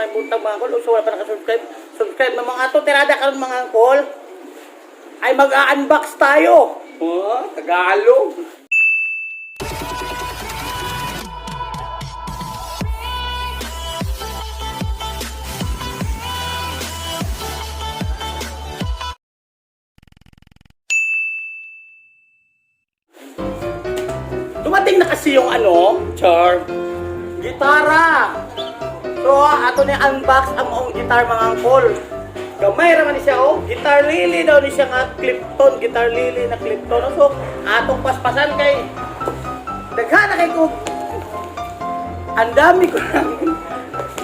may buntag mga angkol. So wala pa nakasubscribe. Subscribe na mga ato. Tirada karon mga angkol. Ay mag-unbox tayo. Oh, Tagalog. Dumating na kasi yung gitara. So, ato ni unbox ang maong gitar mga angkol. Gamay raman ni siya, Guitar Lily daw ni siya nga Clipton. Guitar Lily na Clipton. So, atong paspasan kay daghan na kay ko. Ang dami ko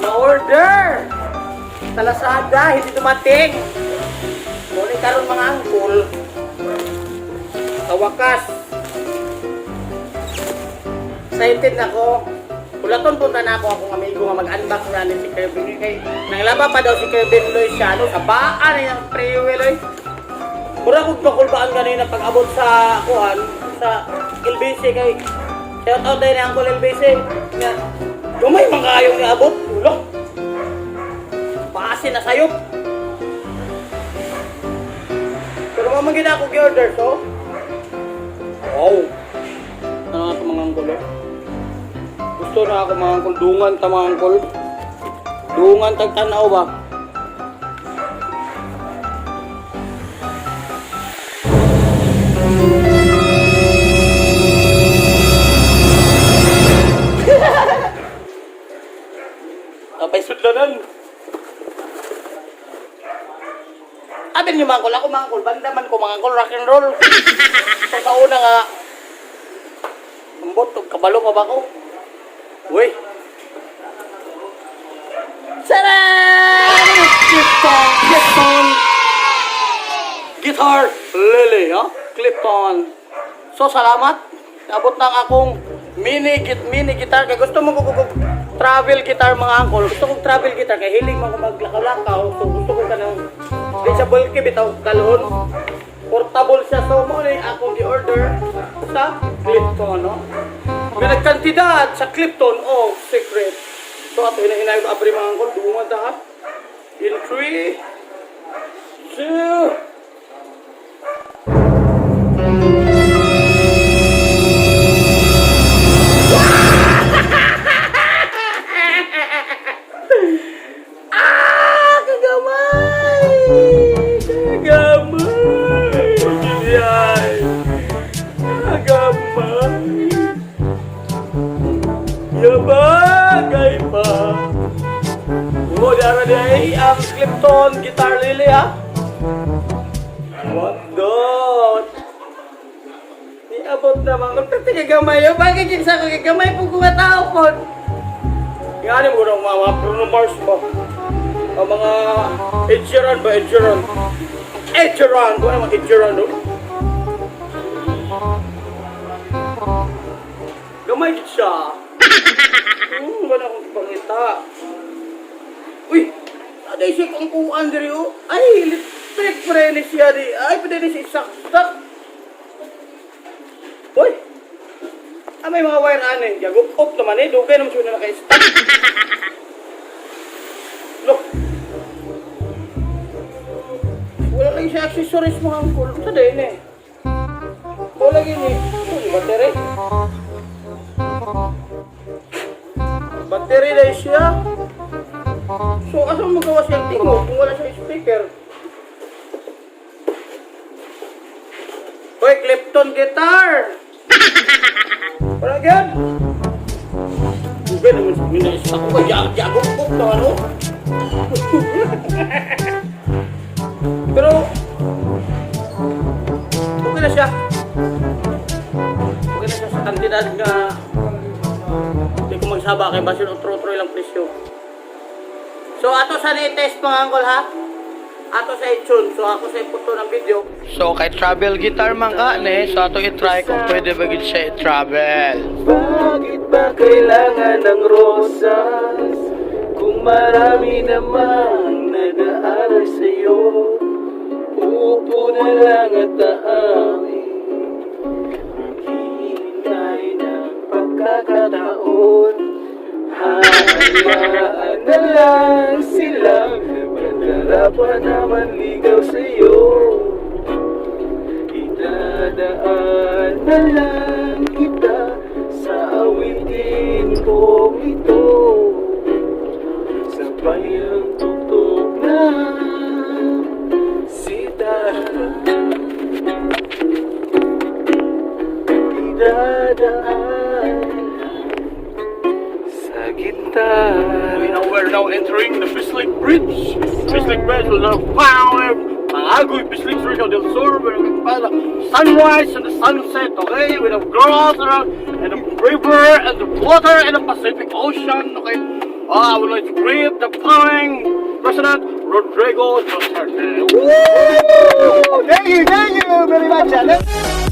na-order. Sa Lazada, hindi dumating. Muli karon mga angkol. Sa wakas. Excited na ako. Ulaton punta na ako akong amigo nga mag-unbox na ni si Kevin. Kay nanglaba pa daw si Kevin Loy siya sa baan ng freeway. Mura kong pakulbaan ganina pag-abot sa kuhan sa LBC kay shout out din ang Uncle LBC. Gamay man kayong niabot. Ulo. Paasin na sayop. Pero mamagin ako gi-order so. Wow. Ano nga ito mga angkol Gusto na ako mga angkol. Dungan ta mga angkol. Dungan tagtanaw ba? Apay sudlanan. Abin niyo mga angkol. Ako mga angkol. Bandaman ko mga angkol. Rock and roll. So sa una nga ambot, kabalo pa ba ko? Uy! Sarang! Clipton! Guitar Lily, Clipton. So, salamat. Abot ng akong mini guitar. Kaya gusto mo ko travel guitar mga angkol. Gusto kong travel guitar. Kaya hiling mo ko maglakaw-lakaw. So, gusto ko ka ng sa bulky bitaw galon. Portable siya. So, muna yung akong i-order sa Clipton, May nagkantidad sa Clipton secret. So, ato hinahinay ko abri mga angkol. Dungan ta, In 3, 2, bagay pa. Dara di ang Clipton Guitar Lily What the? Niabot na mga kapit kagamay. Bakit yung sa kagamay po kung tao po? Nga mo ng mga Bruno Mars ba? O mga Ed Sheeran ba? Ed Sheeran. Kung ano mga Ed Sheeran Gamay siya. Wala akong ipangita. Uy! Aday siya kang kuhaan diri Ay! Electric prene siya di. Ay! Pwede siya isaksak. Uy! May mga wire Yagup up naman Dugay naman siya na naka-stack. Look! Wala lang siya accessories mga angkol. Sa din Wala gini. Battery. Battery na siya. So, asang magawa siyang tingo kung wala siyang speaker? Hoy, Clipton guitar! Wala yan? Dugay naman siya minaisa ko. Yagok-gok na Pero, okay na siya. Okay na siya sa kantidad nga hindi ko magsaba kay Basil otro-otro ilang presyo. So ato sa ni-test mga angkol Ato sa i-tune. So ako sa iputo ng video. So kay travel guitar man so ato i-try kung pwede ba gid siya i-travel. Bakit ba kailangan ng rosas kung marami namang nag-aaral sa'yo? Upo na lang at aamin. Hinihintay ng pagkakataon. Hayaan na lang wala pa naman ligaw sa'yo. Idadaan na lang kita sa awitin ko ito. Sabay ang tutok na sitara. Idadaan sa gitara. We're now entering the Bislig Bridge. Bislig Bridge will now power. Agoy Bislig Rio del Sur. We're going to sunrise and the sunset, okay? We have girls around, and the river, and the water, and the Pacific Ocean, okay? I would like to greet the following President Rodrigo Duterte. Woo! Thank you very much.